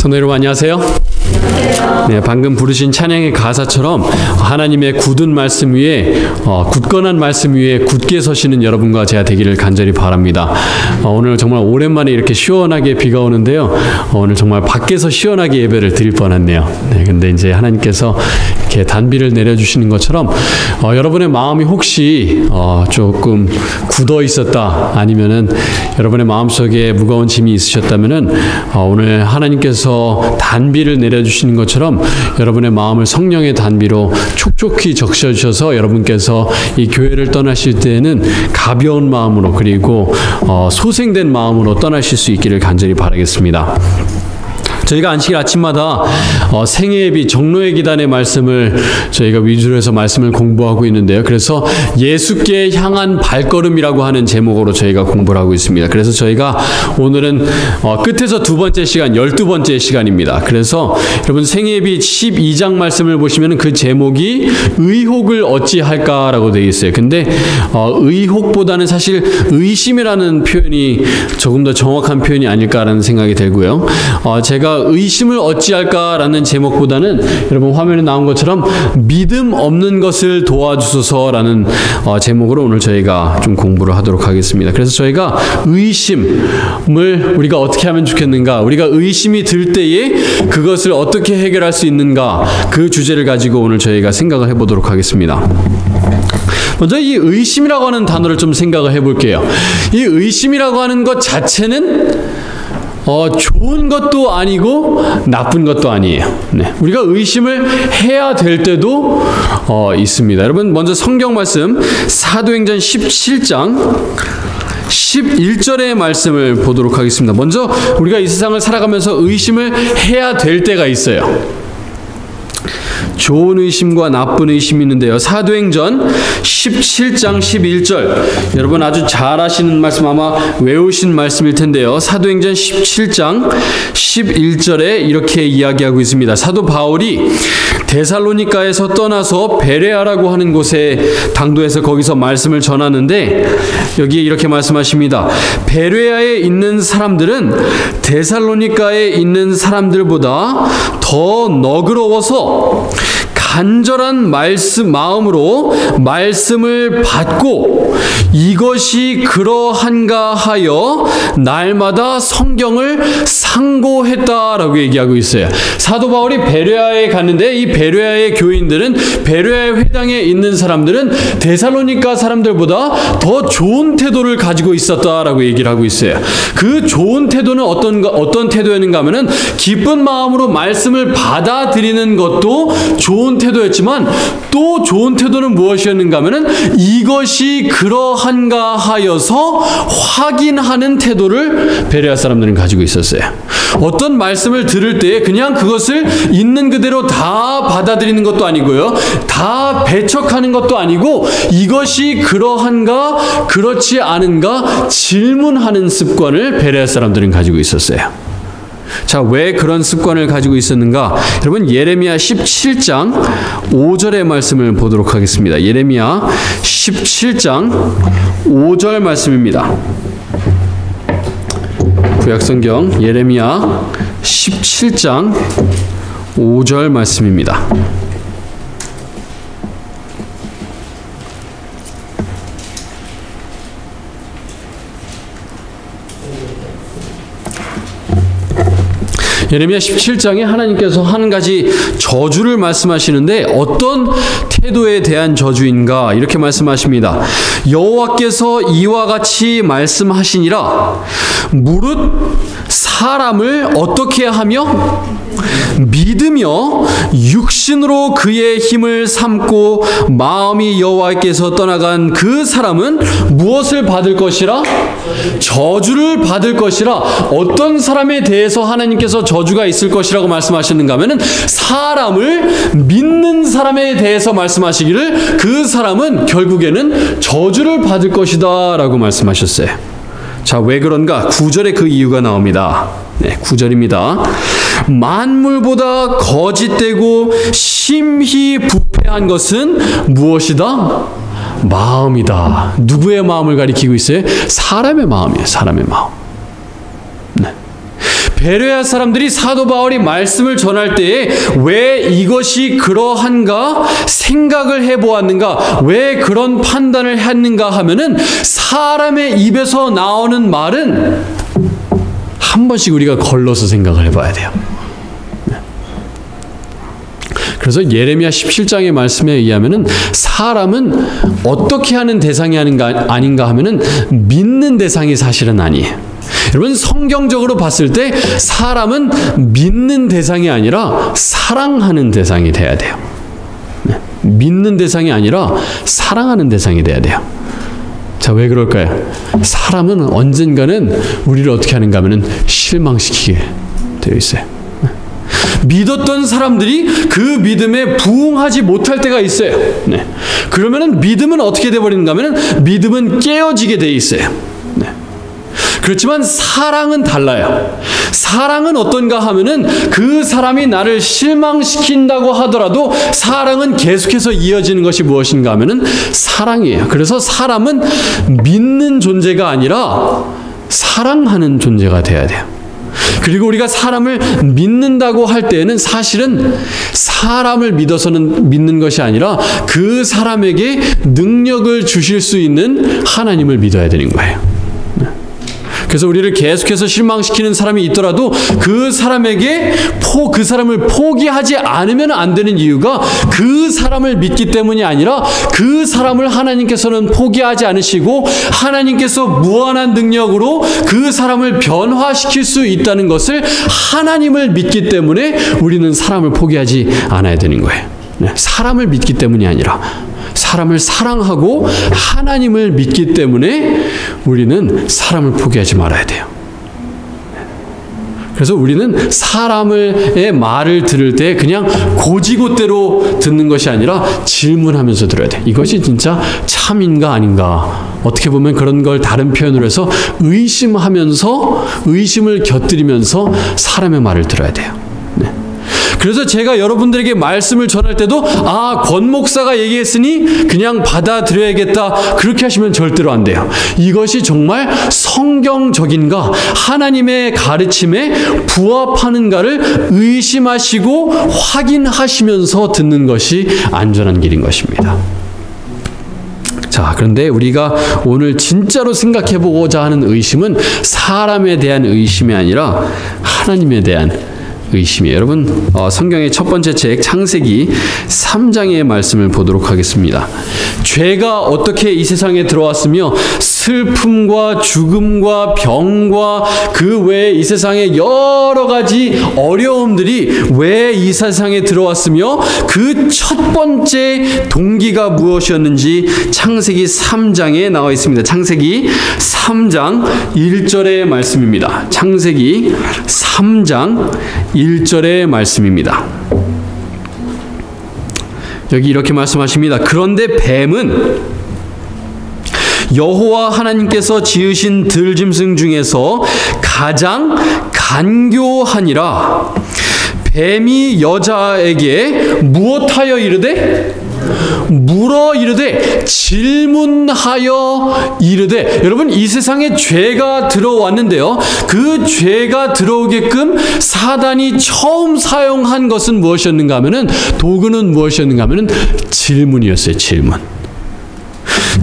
성도 여러분 안녕하세요. 네, 방금 부르신 찬양의 가사처럼 하나님의 굳은 말씀 위에 굳건한 말씀 위에 굳게 서시는 여러분과 제가 되기를 간절히 바랍니다. 오늘 정말 오랜만에 이렇게 시원하게 비가 오는데요. 오늘 정말 밖에서 시원하게 예배를 드릴 뻔했네요. 네, 근데 이제 하나님께서 이렇게 단비를 내려주시는 것처럼 여러분의 마음이 혹시 조금 굳어 있었다, 아니면은 여러분의 마음속에 무거운 짐이 있으셨다면은 오늘 하나님께서 단비를 내려주시는 것처럼 여러분의 마음을 성령의 단비로 촉촉히 적셔주셔서 여러분께서 이 교회를 떠나실 때에는 가벼운 마음으로, 그리고 소생된 마음으로 떠나실 수 있기를 간절히 바라겠습니다. 저희가 안식일 아침마다 생애예비 정로의 기단의 말씀을 저희가 위주로 해서 말씀을 공부하고 있는데요. 그래서 예수께 향한 발걸음이라고 하는 제목으로 저희가 공부를 하고 있습니다. 그래서 저희가 오늘은 끝에서 두 번째 시간, 12번째 시간입니다. 그래서 여러분 생애예비 12장 말씀을 보시면 그 제목이 의혹을 어찌할까라고 되어 있어요. 근데 의혹보다는 사실 의심이라는 표현이 조금 더 정확한 표현이 아닐까라는 생각이 들고요. 제가 의심을 어찌할까라는 제목보다는 여러분 화면에 나온 것처럼 믿음 없는 것을 도와주소서라는 제목으로 오늘 저희가 좀 공부를 하도록 하겠습니다. 그래서 저희가 의심을 우리가 어떻게 하면 좋겠는가, 우리가 의심이 들 때에 그것을 어떻게 해결할 수 있는가, 그 주제를 가지고 오늘 저희가 생각을 해보도록 하겠습니다. 먼저 이 의심이라고 하는 단어를 좀 생각을 해볼게요. 이 의심이라고 하는 것 자체는 좋은 것도 아니고 나쁜 것도 아니에요. 네. 우리가 의심을 해야 될 때도 있습니다. 여러분 먼저 성경 말씀 사도행전 17장 11절의 말씀을 보도록 하겠습니다. 먼저 우리가 이 세상을 살아가면서 의심을 해야 될 때가 있어요. 좋은 의심과 나쁜 의심이 있는데요. 사도행전 17장 11절, 여러분 아주 잘 아시는 말씀, 아마 외우신 말씀일 텐데요. 사도행전 17장 11절에 이렇게 이야기하고 있습니다. 사도 바울이 데살로니가에서 떠나서 베레아라고 하는 곳에 당도해서 거기서 말씀을 전하는데, 여기에 이렇게 말씀하십니다. 베레아에 있는 사람들은 데살로니가에 있는 사람들보다 더 너그러워서 간절한 마음으로 말씀을 받고 이것이 그러한가 하여 날마다 성경을 상고했다라고 얘기하고 있어요. 사도 바울이 베레아에 갔는데 이 베레아의 교인들은, 베레아의 회당에 있는 사람들은 데살로니가 사람들보다 더 좋은 태도를 가지고 있었다라고 얘기를 하고 있어요. 그 좋은 태도는 어떤 태도였는가 하면은 기쁜 마음으로 말씀을 받아들이는 것도 좋은 태도였지만, 또 좋은 태도는 무엇이었는가 하면은 이것이 그러한가 하여서 확인하는 태도를 베레아 사람들은 가지고 있었어요. 어떤 말씀을 들을 때 그냥 그것을 있는 그대로 다 받아들이는 것도 아니고요, 다 배척하는 것도 아니고, 이것이 그러한가 그렇지 않은가 질문하는 습관을 베레아 사람들은 가지고 있었어요. 자, 왜 그런 습관을 가지고 있었는가? 여러분 예레미야 17장 5절의 말씀을 보도록 하겠습니다. 예레미야 17장 5절 말씀입니다. 구약성경 예레미야 17장 5절 말씀입니다. 예레미야 17장에 하나님께서 한 가지 저주를 말씀하시는데, 어떤 태도에 대한 저주인가? 이렇게 말씀하십니다. 여호와께서 이와 같이 말씀하시니라. 무릇 사람을 어떻게 하며 믿으며 육신으로 그의 힘을 삼고 마음이 여호와께서 떠나간 그 사람은 무엇을 받을 것이라? 저주를 받을 것이라. 어떤 사람에 대해서 하나님께서 저주가 있을 것이라고 말씀하시는가 하면은 사람을 믿는 사람에 대해서 말씀하시기를 그 사람은 결국에는 저주를 받을 것이다 라고 말씀하셨어요. 자, 왜 그런가? 9절에 그 이유가 나옵니다. 네, 9절입니다. 만물보다 거짓되고 심히 부패한 것은 무엇이다? 마음이다. 누구의 마음을 가리키고 있어요? 사람의 마음이에요. 사람의 마음. 네. 베레아 사람들이 사도 바울이 말씀을 전할 때에 왜 이것이 그러한가 생각을 해보았는가, 왜 그런 판단을 했는가 하면은 사람의 입에서 나오는 말은 한 번씩 우리가 걸러서 생각을 해봐야 돼요. 그래서 예레미야 17장의 말씀에 의하면은 사람은 어떻게 하는 대상이 아닌가 하면은 믿는 대상이 사실은 아니에요. 여러분, 성경적으로 봤을 때 사람은 믿는 대상이 아니라 사랑하는 대상이 돼야 돼요. 믿는 대상이 아니라 사랑하는 대상이 돼야 돼요. 자, 왜 그럴까요? 사람은 언젠가는 우리를 어떻게 하는가 하면은 실망시키게 되어 있어요. 믿었던 사람들이 그 믿음에 부응하지 못할 때가 있어요. 네. 그러면은 믿음은 어떻게 돼버리는가 하면은 믿음은 깨어지게 돼 있어요. 네. 그렇지만 사랑은 달라요. 사랑은 어떤가 하면은 그 사람이 나를 실망시킨다고 하더라도 사랑은 계속해서 이어지는 것이 무엇인가 하면은 사랑이에요. 그래서 사람은 믿는 존재가 아니라 사랑하는 존재가 돼야 돼요. 그리고 우리가 사람을 믿는다고 할 때에는 사실은 사람을 믿어서는 믿는 것이 아니라 그 사람에게 능력을 주실 수 있는 하나님을 믿어야 되는 거예요. 그래서 우리를 계속해서 실망시키는 사람이 있더라도 그 사람에게 그 사람을 포기하지 않으면 안 되는 이유가 그 사람을 믿기 때문이 아니라 그 사람을 하나님께서는 포기하지 않으시고 하나님께서 무한한 능력으로 그 사람을 변화시킬 수 있다는 것을 하나님을 믿기 때문에 우리는 사람을 포기하지 않아야 되는 거예요. 사람을 믿기 때문이 아니라 사람을 사랑하고 하나님을 믿기 때문에 우리는 사람을 포기하지 말아야 돼요. 그래서 우리는 사람의 말을 들을 때 그냥 고지고대로 듣는 것이 아니라 질문하면서 들어야 돼. 이것이 진짜 참인가 아닌가. 어떻게 보면 그런 걸 다른 표현으로 해서 의심하면서, 의심을 곁들이면서 사람의 말을 들어야 돼요. 그래서 제가 여러분들에게 말씀을 전할 때도 권 목사가 얘기했으니 그냥 받아들여야겠다, 그렇게 하시면 절대로 안 돼요. 이것이 정말 성경적인가, 하나님의 가르침에 부합하는가를 의심하시고 확인하시면서 듣는 것이 안전한 길인 것입니다. 자, 그런데 우리가 오늘 진짜로 생각해보고자 하는 의심은 사람에 대한 의심이 아니라 하나님에 대한 의심이에요. 여러분, 성경의 첫 번째 책 창세기 3장의 말씀을 보도록 하겠습니다. 죄가 어떻게 이 세상에 들어왔으며 슬픔과 죽음과 병과 그 외에 이 세상에 여러 가지 어려움들이 왜 이 세상에 들어왔으며 그 첫 번째 동기가 무엇이었는지 창세기 3장에 나와 있습니다. 창세기 3장 1절의 말씀입니다. 창세기 3장 1절의 말씀입니다. 여기 이렇게 말씀하십니다. 그런데 뱀은 여호와 하나님께서 지으신 들짐승 중에서 가장 간교하니라. 뱀이 여자에게 무엇하여 이르되? 물어 이르되, 질문하여 이르되. 여러분, 이 세상에 죄가 들어왔는데요, 그 죄가 들어오게끔 사단이 처음 사용한 것은 무엇이었는가 하면은, 도구는 무엇이었는가 하면은 질문이었어요.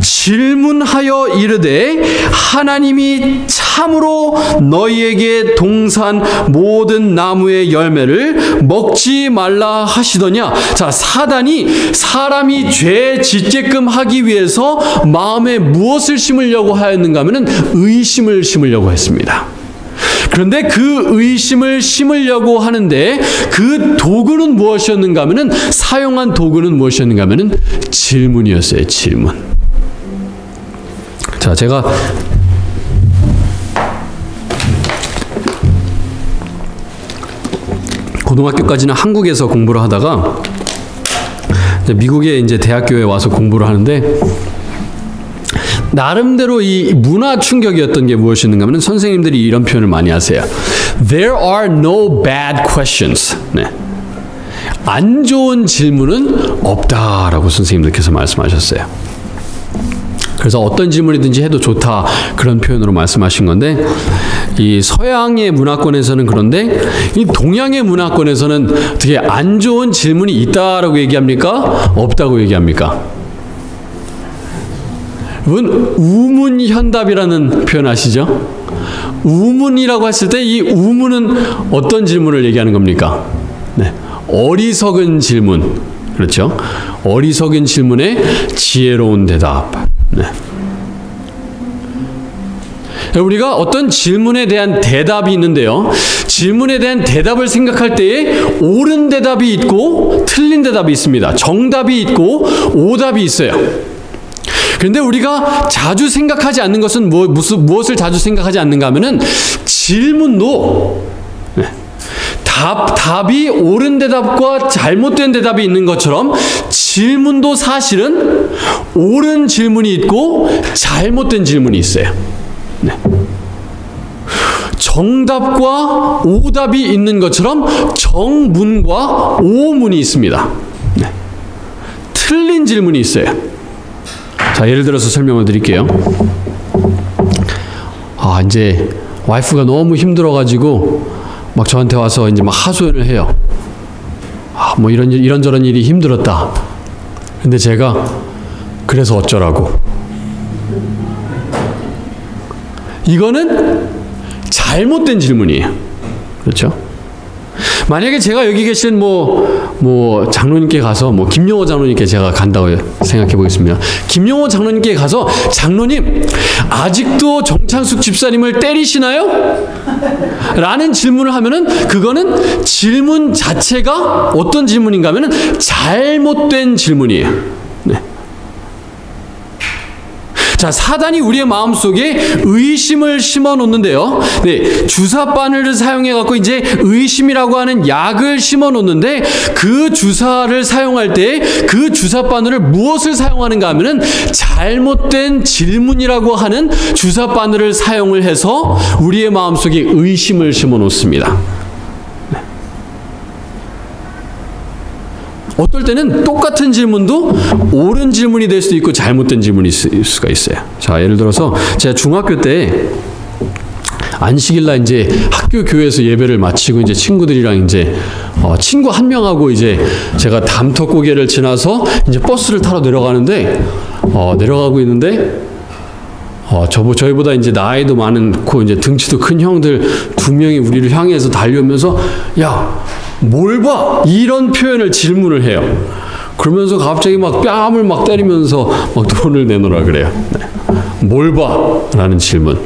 질문하여 이르되, 하나님이 참으로 너희에게 동산 모든 나무의 열매를 먹지 말라 하시더냐. 자, 사단이 사람이 죄 짓게끔 하기 위해서 마음에 무엇을 심으려고 하였는가 하면은 의심을 심으려고 했습니다. 그런데 그 의심을 심으려고 하는데 그 도구는 무엇이었는가 하면은, 사용한 도구는 무엇이었는가 하면은 질문이었어요. 질문. 자, 제가 고등학교까지는 한국에서 공부를 하다가 미국에 이제 대학교에 와서 공부를 하는데, 나름대로 이 문화 충격이었던 게 무엇이었는가 하면 선생님들이 이런 표현을 많이 하세요. There are no bad questions. 네. 안 좋은 질문은 없다라고 선생님들께서 말씀하셨어요. 그래서 어떤 질문이든지 해도 좋다, 그런 표현으로 말씀하신 건데, 이 서양의 문화권에서는 그런데 이 동양의 문화권에서는 되게 안 좋은 질문이 있다라고 얘기합니까? 없다고 얘기합니까? 여러분, 우문현답이라는 표현 아시죠? 우문이라고 했을 때 이 우문은 어떤 질문을 얘기하는 겁니까? 네, 어리석은 질문. 그렇죠? 어리석은 질문에 지혜로운 대답. 네. 우리가 어떤 질문에 대한 대답이 있는데요, 질문에 대한 대답을 생각할 때에 옳은 대답이 있고 틀린 대답이 있습니다. 정답이 있고 오답이 있어요. 그런데 우리가 자주 생각하지 않는 것은 무엇을 자주 생각하지 않는가 하면은 질문도 답이 옳은 대답과 잘못된 대답이 있는 것처럼 질문도 사실은 옳은 질문이 있고 잘못된 질문이 있어요. 네. 정답과 오답이 있는 것처럼 정문과 오문이 있습니다. 네. 틀린 질문이 있어요. 자, 예를 들어서 설명을 드릴게요. 이제 와이프가 너무 힘들어가지고 막 저한테 와서 이제 막 하소연을 해요. 뭐 이런저런 일이 힘들었다. 근데 제가 그래서 어쩌라고. 이거는 잘못된 질문이에요. 그렇죠? 만약에 제가 여기 계신 장로님께 가서 김용호 장로님께 제가 간다고 생각해 보겠습니다. 김용호 장로님께 가서, 장로님, 아직도 정창숙 집사님을 때리시나요? 라는 질문을 하면은 그거는 질문 자체가 어떤 질문인가 하면은 잘못된 질문이에요. 네. 자, 사단이 우리의 마음속에 의심을 심어 놓는데요. 네, 주사바늘을 사용해 갖고 이제 의심이라고 하는 약을 심어 놓는데, 그 주사를 사용할 때 그 주사바늘을 무엇을 사용하는가 하면은 잘못된 질문이라고 하는 주사바늘을 사용을 해서 우리의 마음속에 의심을 심어 놓습니다. 어떨 때는 똑같은 질문도 옳은 질문이 될 수도 있고 잘못된 질문이 있을 수가 있어요. 자, 예를 들어서 제가 중학교 때 안식일날 이제 학교 교회에서 예배를 마치고 이제 친구들이랑 이제 친구 한 명하고 이제 제가 담터고개를 지나서 이제 버스를 타러 내려가는데 내려가고 있는데 저희보다 이제 나이도 많고 이제 등치도 큰 형들 두 명이 우리를 향해서 달려오면서, 야, 뭘 봐? 이런 표현을 질문을 해요. 그러면서 갑자기 막 뺨을 막 때리면서 막 돈을 내놓으라 그래요. 네. 뭘 봐? 라는 질문.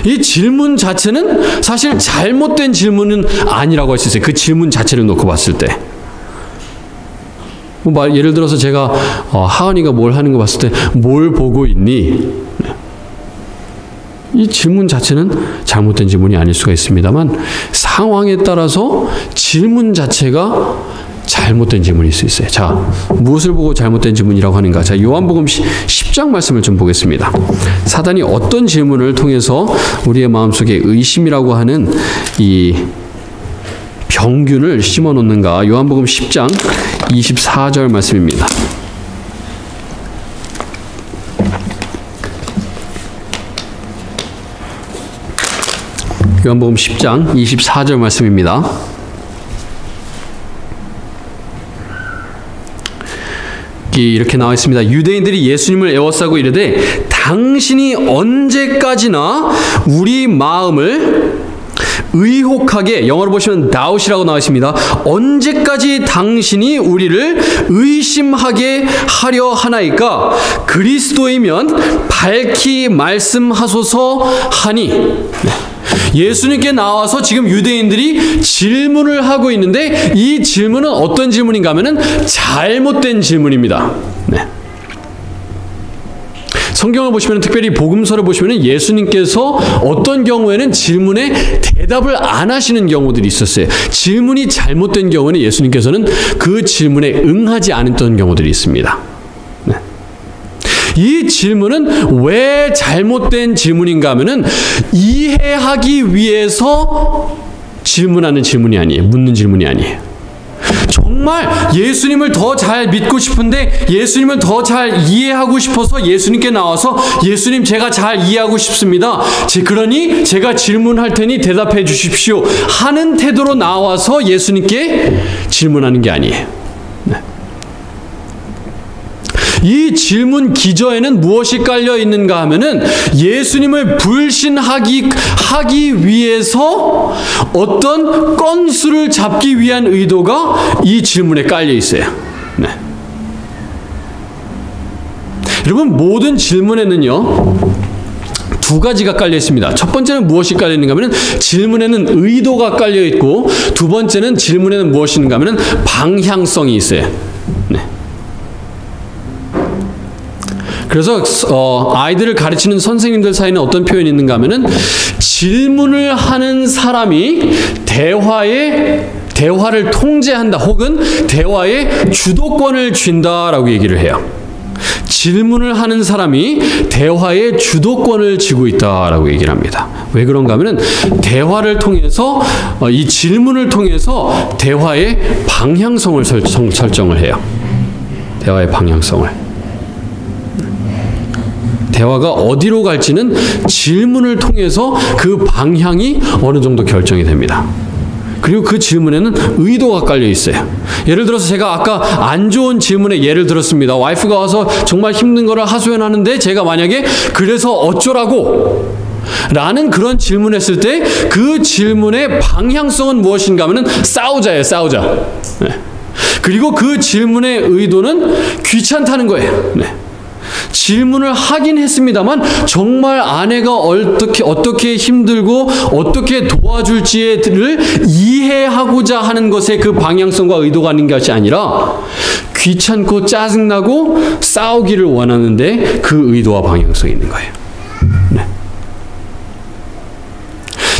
이 질문 자체는 사실 잘못된 질문은 아니라고 할 수 있어요. 그 질문 자체를 놓고 봤을 때. 예를 들어서 제가 하은이가 뭘 하는 거 봤을 때 뭘 보고 있니? 이 질문 자체는 잘못된 질문이 아닐 수가 있습니다만, 상황에 따라서 질문 자체가 잘못된 질문일 수 있어요. 자, 무엇을 보고 잘못된 질문이라고 하는가? 자, 요한복음 10장 말씀을 좀 보겠습니다. 사단이 어떤 질문을 통해서 우리의 마음속에 의심이라고 하는 이 병균을 심어 놓는가? 요한복음 10장 24절 말씀입니다. 요한복음 10장 24절 말씀입니다. 이렇게 나와 있습니다. 유대인들이 예수님을 애워싸고 이르되, 당신이 언제까지나 우리 마음을 의혹하게, 영어로 보시면 doubt이라고 나와 있습니다. 언제까지 당신이 우리를 의심하게 하려 하나이까? 그리스도이면 밝히 말씀하소서 하니. 네. 예수님께 나와서 지금 유대인들이 질문을 하고 있는데, 이 질문은 어떤 질문인가 하면은 잘못된 질문입니다. 네. 성경을 보시면, 특별히 복음서를 보시면 예수님께서 어떤 경우에는 질문에 대답을 안 하시는 경우들이 있었어요. 질문이 잘못된 경우는 예수님께서는 그 질문에 응하지 않았던 경우들이 있습니다. 네. 이 질문은 왜 잘못된 질문인가 하면은 이해하기 위해서 질문하는 질문이 아니에요. 묻는 질문이 아니에요. 정말 예수님을 더 잘 믿고 싶은데 예수님을 더 잘 이해하고 싶어서 예수님께 나와서 예수님 제가 잘 이해하고 싶습니다. 그러니 제가 질문할 테니 대답해 주십시오 하는 태도로 나와서 예수님께 질문하는 게 아니에요. 네. 이 질문 기저에는 무엇이 깔려 있는가 하면은 예수님을 불신하기 위해서 어떤 건수를 잡기 위한 의도가 이 질문에 깔려 있어요. 네. 여러분, 모든 질문에는요 두 가지가 깔려 있습니다. 첫 번째는 무엇이 깔려 있는가 하면 질문에는 의도가 깔려 있고, 두 번째는 질문에는 무엇이 있는가 하면 방향성이 있어요. 네. 그래서 아이들을 가르치는 선생님들 사이에는 어떤 표현이 있는가 하면은 질문을 하는 사람이 대화를 통제한다 혹은 대화의 주도권을 쥔다라고 얘기를 해요. 질문을 하는 사람이 대화의 주도권을 쥐고 있다라고 얘기를 합니다. 왜 그런가 하면은 대화를 통해서 이 질문을 통해서 대화의 방향성을 설정을 해요. 대화의 방향성을. 대화가 어디로 갈지는 질문을 통해서 그 방향이 어느 정도 결정이 됩니다. 그리고 그 질문에는 의도가 깔려 있어요. 예를 들어서 제가 아까 안 좋은 질문에 예를 들었습니다. 와이프가 와서 정말 힘든 거를 하소연하는데 제가 만약에 그래서 어쩌라고 라는 그런 질문했을 때 그 질문의 방향성은 무엇인가 하면 싸우자예요. 싸우자. 네. 그리고 그 질문의 의도는 귀찮다는 거예요. 네. 질문을 하긴 했습니다만 정말 아내가 어떻게 힘들고 어떻게 도와줄지를 이해하고자 하는 것에 그 방향성과 의도가 있는 것이 아니라 귀찮고 짜증나고 싸우기를 원하는데 그 의도와 방향성이 있는 거예요. 네.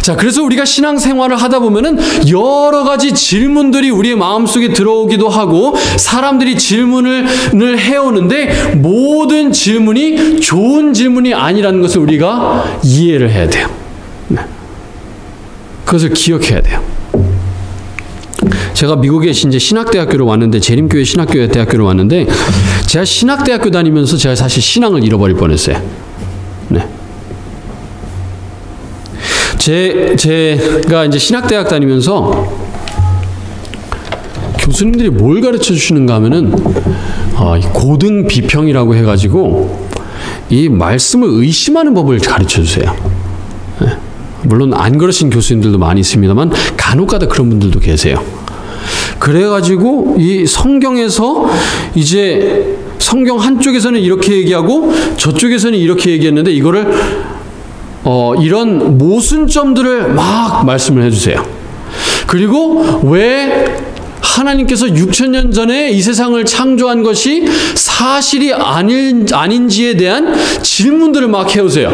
자, 그래서 우리가 신앙생활을 하다 보면은 여러 가지 질문들이 우리의 마음속에 들어오기도 하고 사람들이 질문을 해오는데 모든 질문이 좋은 질문이 아니라는 것을 우리가 이해를 해야 돼요. 네. 그것을 기억해야 돼요. 제가 미국에 이제 신학대학교로 왔는데, 재림교회 신학대학교로 왔는데, 제가 신학대학교 다니면서 제가 사실 신앙을 잃어버릴 뻔했어요. 네. 제가 이제 신학대학 다니면서 교수님들이 뭘 가르쳐 주시는가 하면은 고등 비평이라고 해가지고 이 말씀을 의심하는 법을 가르쳐 주세요. 네. 물론 안 그러신 교수님들도 많이 있습니다만 간혹가다 그런 분들도 계세요. 그래가지고 이 성경에서 이제 성경 한쪽에서는 이렇게 얘기하고 저쪽에서는 이렇게 얘기했는데 이거를 이런 모순점들을 막 말씀을 해주세요. 그리고 왜 하나님께서 6,000년 전에 이 세상을 창조한 것이 사실이 아닌지에 대한 질문들을 막 해오세요.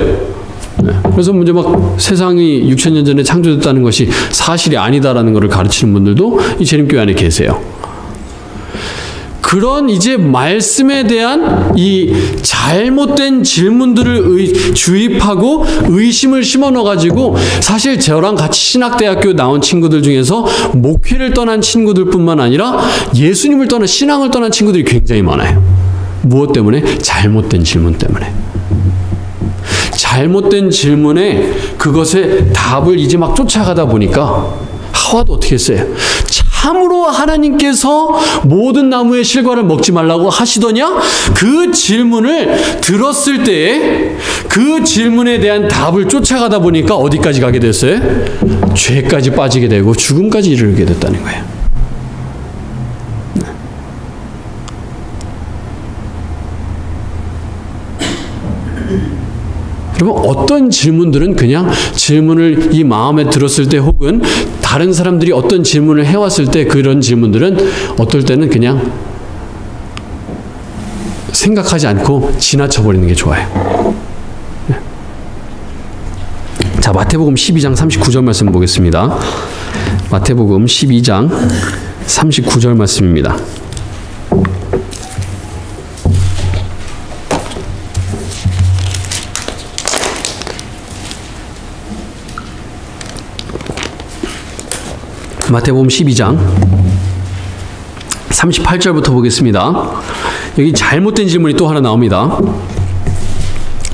네. 그래서 이제 막 세상이 6,000년 전에 창조됐다는 것이 사실이 아니다라는 것을 가르치는 분들도 이 재림교회 안에 계세요. 그런 이제 말씀에 대한 이 잘못된 질문들을 주입하고 의심을 심어 넣어가지고 사실 저랑 같이 신학대학교 나온 친구들 중에서 목회를 떠난 친구들뿐만 아니라 예수님을 떠난 신앙을 떠난 친구들이 굉장히 많아요. 무엇 때문에? 잘못된 질문 때문에. 잘못된 질문에 그것의 답을 이제 막 쫓아가다 보니까 하와도 어떻게 했어요? 참으로 하나님께서 모든 나무의 실과를 먹지 말라고 하시더냐? 그 질문을 들었을 때에 그 질문에 대한 답을 쫓아가다 보니까 어디까지 가게 됐어요? 죄까지 빠지게 되고 죽음까지 이르게 됐다는 거예요. 여러분, 어떤 질문들은 그냥 질문을 이 마음에 들었을 때 혹은 다른 사람들이 어떤 질문을 해왔을 때 그런 질문들은 어떨 때는 그냥 생각하지 않고 지나쳐버리는 게 좋아요. 자, 마태복음 12장 39절 말씀 보겠습니다. 마태복음 12장 39절 말씀입니다. 마태복음 12장 38절부터 보겠습니다. 여기 잘못된 질문이 또 하나 나옵니다.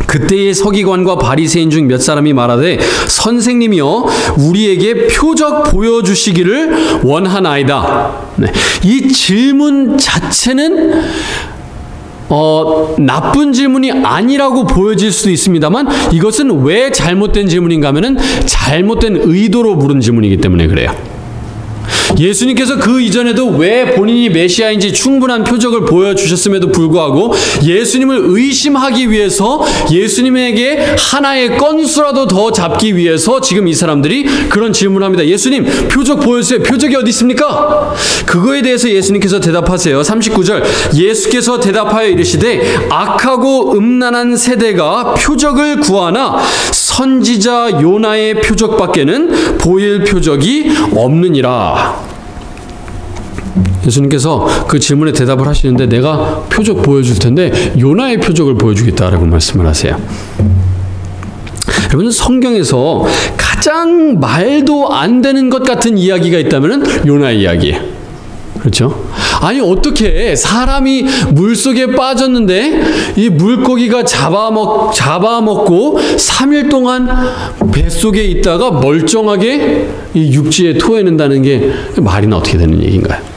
그때의 서기관과 바리새인 중 몇 사람이 말하되 선생님이여 우리에게 표적 보여주시기를 원하나이다. 네. 이 질문 자체는 나쁜 질문이 아니라고 보여질 수도 있습니다만 이것은 왜 잘못된 질문인가 하면은 잘못된 의도로 물은 질문이기 때문에 그래요. 예수님께서 그 이전에도 왜 본인이 메시아인지 충분한 표적을 보여주셨음에도 불구하고 예수님을 의심하기 위해서 예수님에게 하나의 건수라도 더 잡기 위해서 지금 이 사람들이 그런 질문을 합니다. 예수님, 표적 보여주세요. 표적이 어디 있습니까? 그거에 대해서 예수님께서 대답하세요. 39절, 예수께서 대답하여 이르시되 악하고 음란한 세대가 표적을 구하나 선지자 요나의 표적밖에는 보일 표적이 없느니라. 예수님께서 그 질문에 대답을 하시는데 내가 표적 보여줄 텐데 요나의 표적을 보여주겠다라고 말씀을 하세요. 여러분, 성경에서 가장 말도 안 되는 것 같은 이야기가 있다면 요나의 이야기예요. 그렇죠? 아니 어떻게 사람이 물속에 빠졌는데 이 물고기가 잡아먹고 3일 동안 뱃속에 있다가 멀쩡하게 이 육지에 토해낸다는 게 말이나 어떻게 되는 얘기인가요?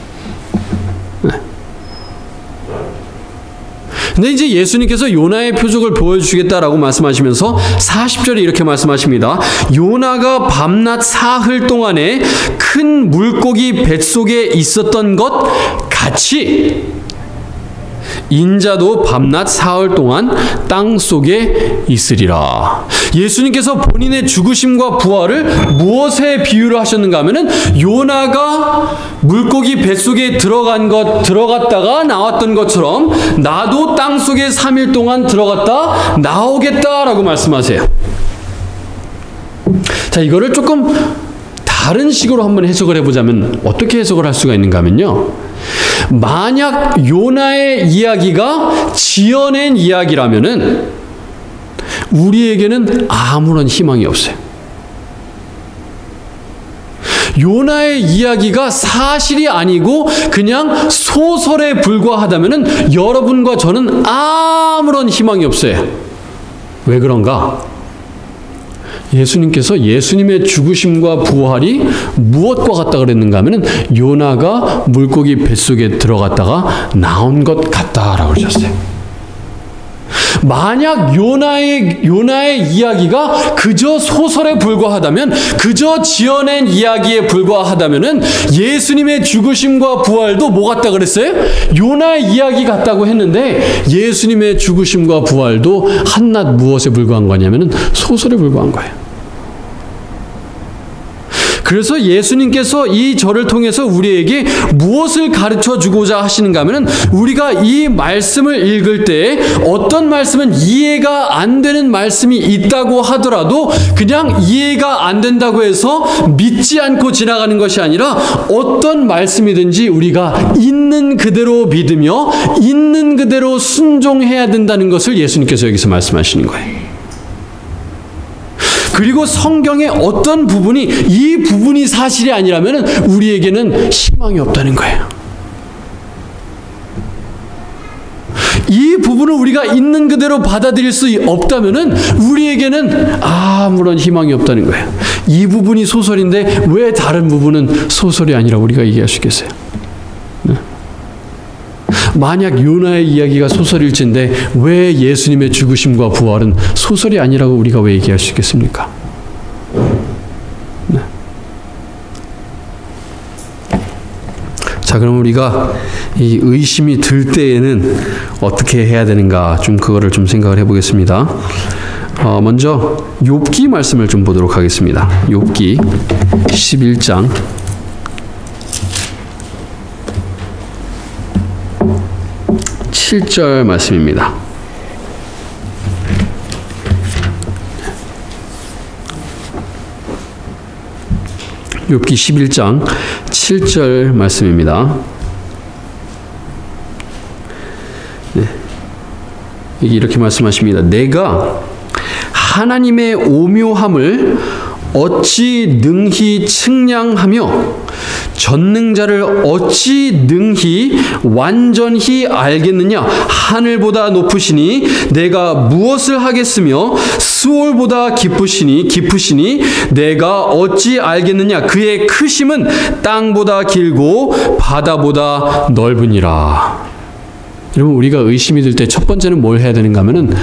근데 이제 예수님께서 요나의 표적을 보여주시겠다라고 말씀하시면서 40절에 이렇게 말씀하십니다. 요나가 밤낮 사흘 동안에 큰 물고기 뱃속에 있었던 것 같이 인자도 밤낮 사흘 동안 땅 속에 있으리라. 예수님께서 본인의 죽으심과 부활을 무엇에 비유를 하셨는가 하면은 요나가 물고기 뱃속에 들어갔다가 나왔던 것처럼 나도 땅 속에 3일 동안 들어갔다 나오겠다라고 말씀하세요. 자, 이거를 조금 다른 식으로 한번 해석을 해보자면 어떻게 해석을 할 수가 있는가 하면요, 만약 요나의 이야기가 지어낸 이야기라면은 우리에게는 아무런 희망이 없어요. 요나의 이야기가 사실이 아니고 그냥 소설에 불과하다면은 여러분과 저는 아무런 희망이 없어요. 왜 그런가? 예수님께서 예수님의 죽으심과 부활이 무엇과 같다 그랬는가 하면은 요나가 물고기 뱃속에 들어갔다가 나온 것 같다라고 그러셨어요. 만약 요나의 이야기가 그저 소설에 불과하다면, 그저 지어낸 이야기에 불과하다면은 예수님의 죽으심과 부활도 뭐 같다 그랬어요? 요나의 이야기 같다고 했는데 예수님의 죽으심과 부활도 한낱 무엇에 불과한 거냐면은 소설에 불과한 거예요. 그래서 예수님께서 이 절을 통해서 우리에게 무엇을 가르쳐 주고자 하시는가 하면은 우리가 이 말씀을 읽을 때 어떤 말씀은 이해가 안 되는 말씀이 있다고 하더라도 그냥 이해가 안 된다고 해서 믿지 않고 지나가는 것이 아니라 어떤 말씀이든지 우리가 있는 그대로 믿으며 있는 그대로 순종해야 된다는 것을 예수님께서 여기서 말씀하시는 거예요. 그리고 성경의 어떤 부분이 이 부분이 사실이 아니라면 우리에게는 희망이 없다는 거예요. 이 부분을 우리가 있는 그대로 받아들일 수 없다면 우리에게는 아무런 희망이 없다는 거예요. 이 부분이 소설인데 왜 다른 부분은 소설이 아니라 우리가 얘기할 수 있겠어요? 만약 요나의 이야기가 소설일진데 왜 예수님의 죽으심과 부활은 소설이 아니라고 우리가 왜 얘기할 수 있겠습니까? 네. 자, 그럼 우리가 이 의심이 들 때에는 어떻게 해야 되는가, 좀 그거를 좀 생각을 해보겠습니다. 먼저 욥기 말씀을 좀 보도록 하겠습니다. 욥기 11장 7절 말씀입니다. 욥기 11장 7절 말씀입니다. 네. 이렇게 말씀하십니다. 내가 하나님의 오묘함을 어찌 능히 측량하며 전능자를 어찌 능히 완전히 알겠느냐? 하늘보다 높으시니 내가 무엇을 하겠으며 스올보다 깊으시니 내가 어찌 알겠느냐? 그의 크심은 땅보다 길고 바다보다 넓으니라. 여러분, 우리가 의심이 들 때 첫 번째는 뭘 해야 되는가 하면은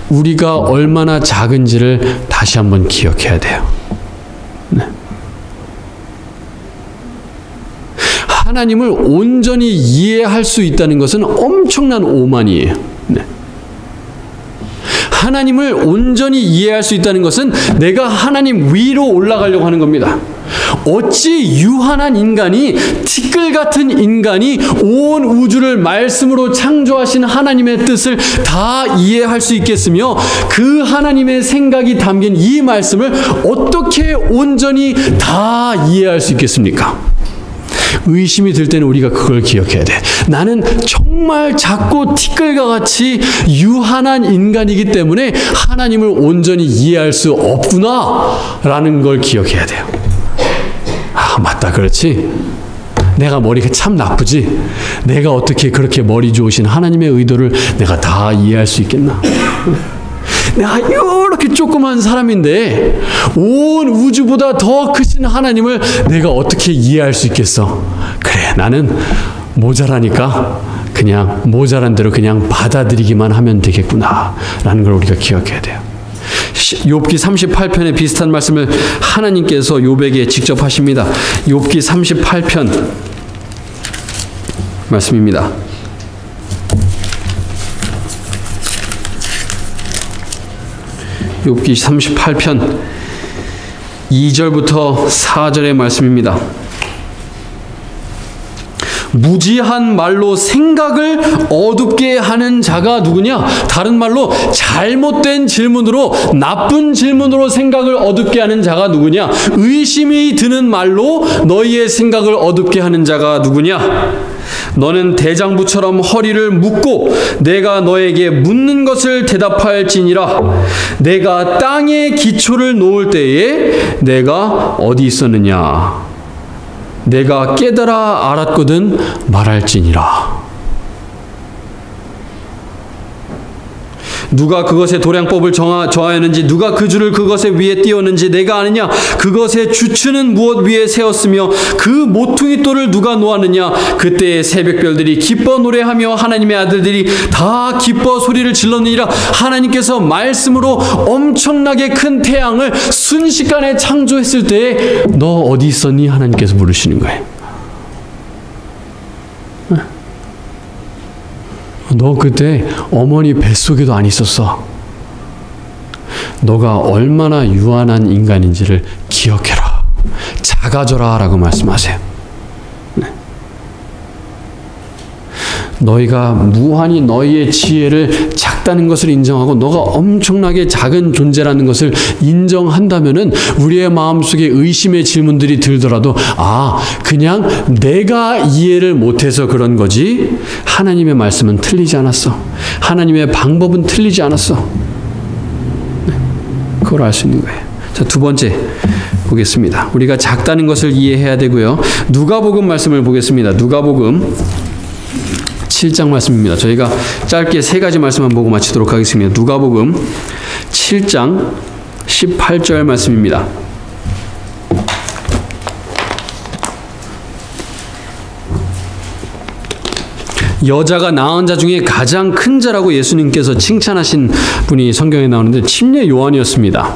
우리가 얼마나 작은지를 다시 한번 기억해야 돼요. 네. 하나님을 온전히 이해할 수 있다는 것은 엄청난 오만이에요. 네. 하나님을 온전히 이해할 수 있다는 것은 내가 하나님 위로 올라가려고 하는 겁니다. 어찌 유한한 인간이, 티끌 같은 인간이 온 우주를 말씀으로 창조하신 하나님의 뜻을 다 이해할 수 있겠으며 그 하나님의 생각이 담긴 이 말씀을 어떻게 온전히 다 이해할 수 있겠습니까? 의심이 들 때는 우리가 그걸 기억해야 돼. 나는 정말 작고 티끌과 같이 유한한 인간이기 때문에 하나님을 온전히 이해할 수 없구나 라는 걸 기억해야 돼요. 아, 맞다, 그렇지. 내가 머리가 참 나쁘지. 내가 어떻게 그렇게 머리 좋으신 하나님의 의도를 내가 다 이해할 수 있겠나? 내가 이렇게 조그만 사람인데 온 우주보다 더 크신 하나님을 내가 어떻게 이해할 수 있겠어? 그래, 나는 모자라니까 그냥 모자란 대로 그냥 받아들이기만 하면 되겠구나 라는 걸 우리가 기억해야 돼요. 욥기 38편에 비슷한 말씀을 하나님께서 욥에게 직접 하십니다. 욥기 38편 말씀입니다. 욥기 38편 2절부터 4절의 말씀입니다. 무지한 말로 생각을 어둡게 하는 자가 누구냐? 다른 말로 잘못된 질문으로, 나쁜 질문으로 생각을 어둡게 하는 자가 누구냐? 의심이 드는 말로 너희의 생각을 어둡게 하는 자가 누구냐? 너는 대장부처럼 허리를 묶고 내가 너에게 묻는 것을 대답할지니라. 내가 땅에 기초를 놓을 때에 내가 어디 있었느냐? 내가 깨달아 알았거든 말할지니라. 누가 그것의 도량법을 정하였는지, 누가 그 줄을 그것의 위에 띄웠는지 내가 아느냐? 그것의 주추는 무엇 위에 세웠으며 그 모퉁이 돌을 누가 놓았느냐? 그때의 새벽별들이 기뻐 노래하며 하나님의 아들들이 다 기뻐 소리를 질렀느니라. 하나님께서 말씀으로 엄청나게 큰 태양을 순식간에 창조했을 때에 너 어디 있었니? 하나님께서 물으시는 거예요. 너 그때 어머니 뱃속에도 안 있었어. 너가 얼마나 유한한 인간인지를 기억해라. 작아져라 라고 말씀하세요. 네. 너희가 무한히 너희의 지혜를 작다는 것을 인정하고 너가 엄청나게 작은 존재라는 것을 인정한다면은 우리의 마음속에 의심의 질문들이 들더라도 그냥 내가 이해를 못해서 그런 거지 하나님의 말씀은 틀리지 않았어. 하나님의 방법은 틀리지 않았어. 네. 그걸 알 수 있는 거예요. 자, 두 번째 보겠습니다. 우리가 작다는 것을 이해해야 되고요. 누가복음 말씀을 보겠습니다. 누가복음 7장 말씀입니다. 저희가 짧게 세 가지 말씀만 보고 마치도록 하겠습니다. 누가복음 7장 18절 말씀입니다. 여자가 낳은 자 중에 가장 큰 자라고 예수님께서 칭찬하신 분이 성경에 나오는데 침례 요한이었습니다.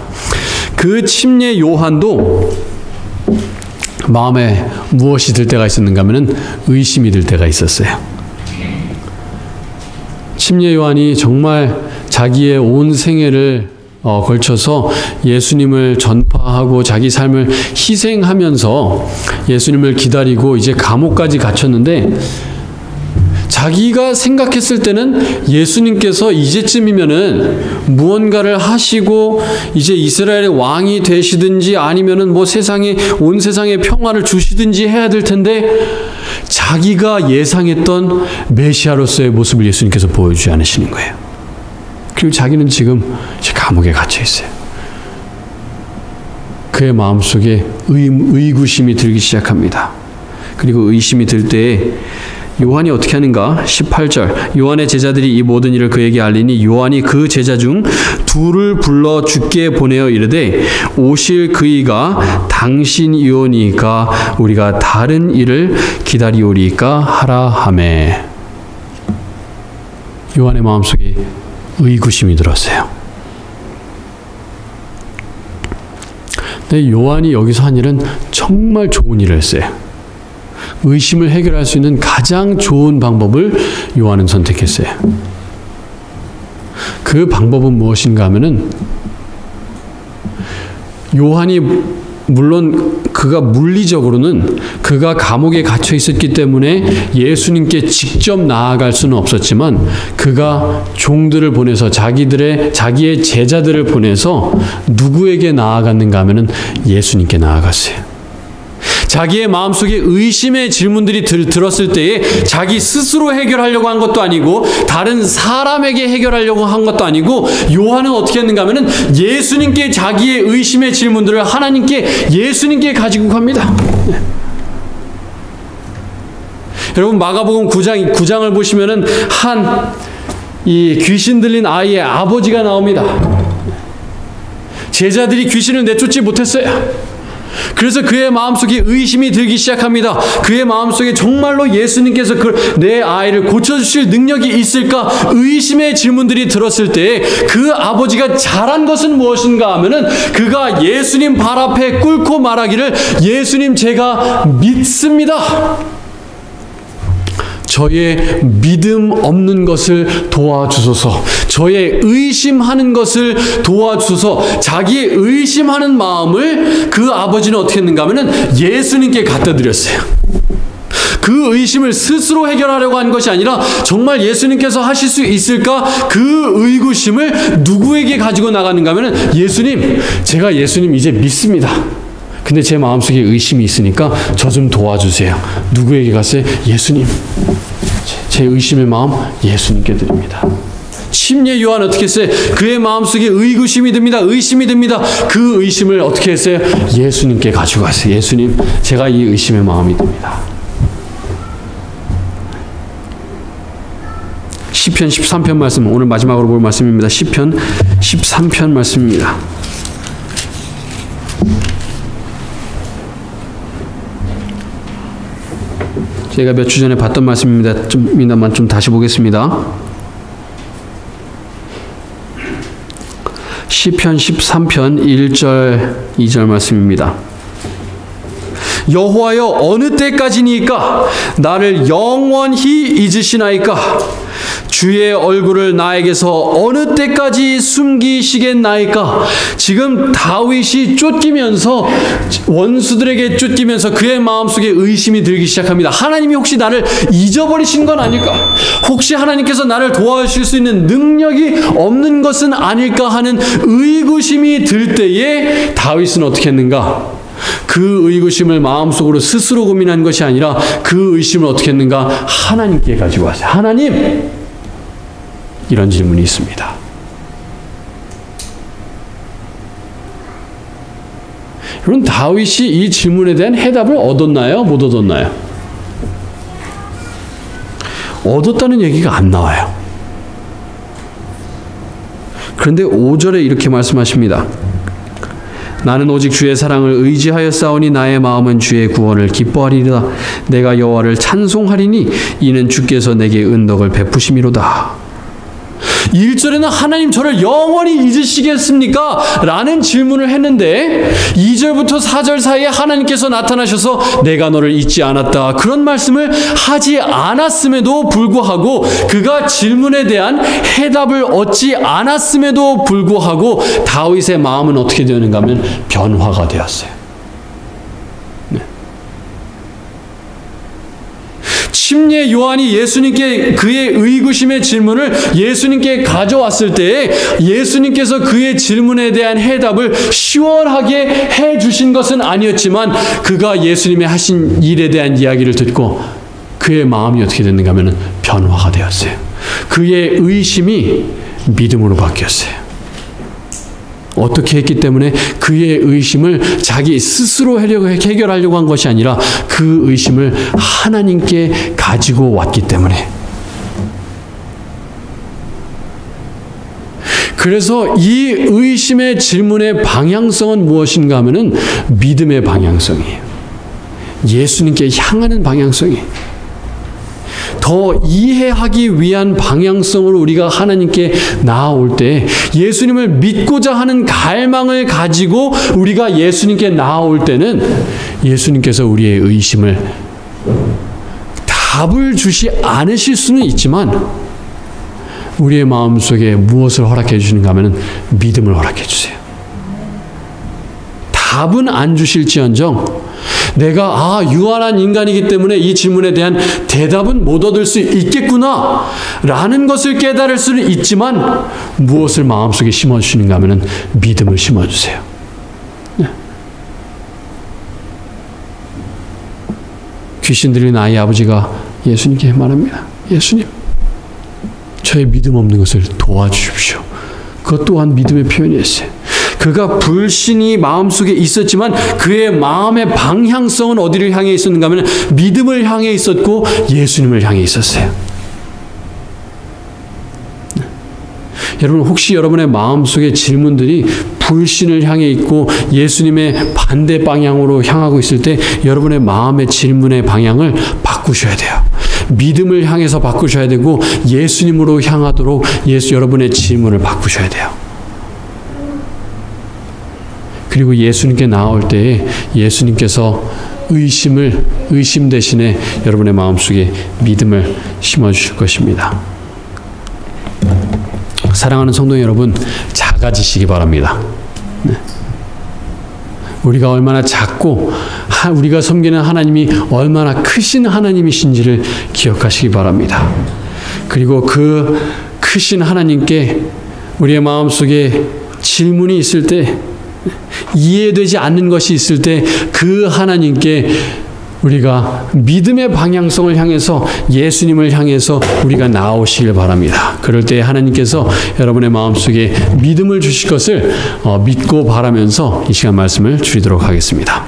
그 침례 요한도 마음에 무엇이 들 때가 있었는가 하면 의심이 들 때가 있었어요. 침례 요한이 정말 자기의 온 생애를 걸쳐서 예수님을 전파하고 자기 삶을 희생하면서 예수님을 기다리고 이제 감옥까지 갇혔는데 자기가 생각했을 때는 예수님께서 이제쯤이면은 무언가를 하시고 이제 이스라엘의 왕이 되시든지 아니면은 뭐 온 세상에 평화를 주시든지 해야 될 텐데 자기가 예상했던 메시아로서의 모습을 예수님께서 보여주지 않으시는 거예요. 그리고 자기는 지금 감옥에 갇혀 있어요. 그의 마음속에 의구심이 들기 시작합니다. 그리고 의심이 들 때에 요한이 어떻게 하는가? 18절. 요한의 제자들이 이 모든 일을 그에게 알리니 요한이 그 제자 중 둘을 불러 주께 보내어 이르되 오실 그이가 당신이오니까 우리가 다른 일을 기다리오리까 하라 하매. 요한의 마음속에 의구심이 들었어요. 근데 요한이 여기서 한 일은 정말 좋은 일을 했어요. 의심을 해결할 수 있는 가장 좋은 방법을 요한은 선택했어요. 그 방법은 무엇인가 하면은 요한이 물론 그가 물리적으로는 그가 감옥에 갇혀 있었기 때문에 예수님께 직접 나아갈 수는 없었지만 그가 종들을 보내서 자기의 제자들을 보내서 누구에게 나아갔는가 하면은 예수님께 나아갔어요. 자기의 마음속에 의심의 질문들이 들었을 때에 자기 스스로 해결하려고 한 것도 아니고 다른 사람에게 해결하려고 한 것도 아니고 요한은 어떻게 했는가 하면은 예수님께 자기의 의심의 질문들을 예수님께 가지고 갑니다. 여러분 마가복음 9장을 보시면은 이 귀신 들린 아이의 아버지가 나옵니다. 제자들이 귀신을 내쫓지 못했어요. 그래서 그의 마음속에 의심이 들기 시작합니다. 그의 마음속에 정말로 예수님께서 내 아이를 고쳐주실 능력이 있을까? 의심의 질문들이 들었을 때 그 아버지가 잘한 것은 무엇인가 하면은 그가 예수님 발 앞에 꿇고 말하기를 예수님 제가 믿습니다. 저의 믿음 없는 것을 도와주소서. 저의 의심하는 것을 도와주소서. 자기의 의심하는 마음을 그 아버지는 어떻게 했는가 하면은 예수님께 갖다 드렸어요. 그 의심을 스스로 해결하려고 한 것이 아니라 정말 예수님께서 하실 수 있을까? 그 의구심을 누구에게 가지고 나가는가 하면은 예수님, 제가 예수님 이제 믿습니다. 근데 제 마음속에 의심이 있으니까 저 좀 도와주세요. 누구에게 갔어요? 예수님. 제 의심의 마음 예수님께 드립니다. 침례 요한 어떻게 했어요? 그의 마음속에 의구심이 듭니다. 의심이 듭니다. 그 의심을 어떻게 했어요? 예수님께 가지고 갔어요. 예수님, 제가 이 의심의 마음이 듭니다. 시편 13편 말씀, 오늘 마지막으로 볼 말씀입니다. 시편 13편 말씀입니다. 제가 몇 주 전에 봤던 말씀입니다만 좀 다시 보겠습니다. 시편 13편 1절 2절 말씀입니다. 여호와여 어느 때까지니까 나를 영원히 잊으시나이까? 주의 얼굴을 나에게서 어느 때까지 숨기시겠나이까? 지금 다윗이 쫓기면서 원수들에게 쫓기면서 그의 마음속에 의심이 들기 시작합니다. 하나님이 혹시 나를 잊어버리신 건 아닐까? 혹시 하나님께서 나를 도와주실 수 있는 능력이 없는 것은 아닐까 하는 의구심이 들 때에 다윗은 어떻게 했는가? 그 의구심을 마음속으로 스스로 고민한 것이 아니라 그 의심을 어떻게 했는가? 하나님께 가지고 왔어요. 하나님! 이런 질문이 있습니다. 여러분, 다윗이 이 질문에 대한 해답을 얻었나요? 못 얻었나요? 얻었다는 얘기가 안 나와요. 그런데 5절에 이렇게 말씀하십니다. 나는 오직 주의 사랑을 의지하여 싸우니 나의 마음은 주의 구원을 기뻐하리라. 내가 여호와를 찬송하리니 이는 주께서 내게 은덕을 베푸심이로다. 1절에는 하나님 저를 영원히 잊으시겠습니까? 라는 질문을 했는데 2절부터 4절 사이에 하나님께서 나타나셔서 내가 너를 잊지 않았다. 그런 말씀을 하지 않았음에도 불구하고 그가 질문에 대한 해답을 얻지 않았음에도 불구하고 다윗의 마음은 어떻게 되는가 하면 변화가 되었어요. 침례 요한이 예수님께 그의 의구심의 질문을 예수님께 가져왔을 때 예수님께서 그의 질문에 대한 해답을 시원하게 해주신 것은 아니었지만 그가 예수님의 하신 일에 대한 이야기를 듣고 그의 마음이 어떻게 됐는가 하면 변화가 되었어요. 그의 의심이 믿음으로 바뀌었어요. 어떻게 했기 때문에 그의 의심을 자기 스스로 해결하려고 한 것이 아니라 그 의심을 하나님께 가지고 왔기 때문에. 그래서 이 의심의 질문의 방향성은 무엇인가 하면은 믿음의 방향성이에요. 예수님께 향하는 방향성이에요. 더 이해하기 위한 방향성으로 우리가 하나님께 나아올 때, 예수님을 믿고자 하는 갈망을 가지고 우리가 예수님께 나아올 때는 예수님께서 우리의 의심을 답을 주시 않으실 수는 있지만 우리의 마음속에 무엇을 허락해 주시는가 하면 믿음을 허락해 주세요. 답은 안 주실지언정 내가 유한한 인간이기 때문에 이 질문에 대한 대답은 못 얻을 수 있겠구나 라는 것을 깨달을 수는 있지만 무엇을 마음속에 심어주시는가 하면 믿음을 심어주세요. 귀신 들린 아이 아버지가 예수님께 말합니다. 예수님, 저의 믿음 없는 것을 도와주십시오. 그것 또한 믿음의 표현이었어요. 그가 불신이 마음속에 있었지만 그의 마음의 방향성은 어디를 향해 있었는가 하면 믿음을 향해 있었고 예수님을 향해 있었어요. 여러분, 혹시 여러분의 마음속에 질문들이 불신을 향해 있고 예수님의 반대 방향으로 향하고 있을 때 여러분의 마음의 질문의 방향을 바꾸셔야 돼요. 믿음을 향해서 바꾸셔야 되고 예수님으로 향하도록 여러분의 질문을 바꾸셔야 돼요. 그리고 예수님께 나올 때에 예수님께서 의심 대신에 여러분의 마음속에 믿음을 심어주실 것입니다. 사랑하는 성도 여러분, 작아지시기 바랍니다. 우리가 얼마나 작고 우리가 섬기는 하나님이 얼마나 크신 하나님이신지를 기억하시기 바랍니다. 그리고 그 크신 하나님께 우리의 마음속에 질문이 있을 때, 이해되지 않는 것이 있을 때 그 하나님께 우리가 믿음의 방향성을 향해서 예수님을 향해서 우리가 나오시길 바랍니다. 그럴 때 하나님께서 여러분의 마음속에 믿음을 주실 것을 믿고 바라면서 이 시간 말씀을 드리도록 하겠습니다.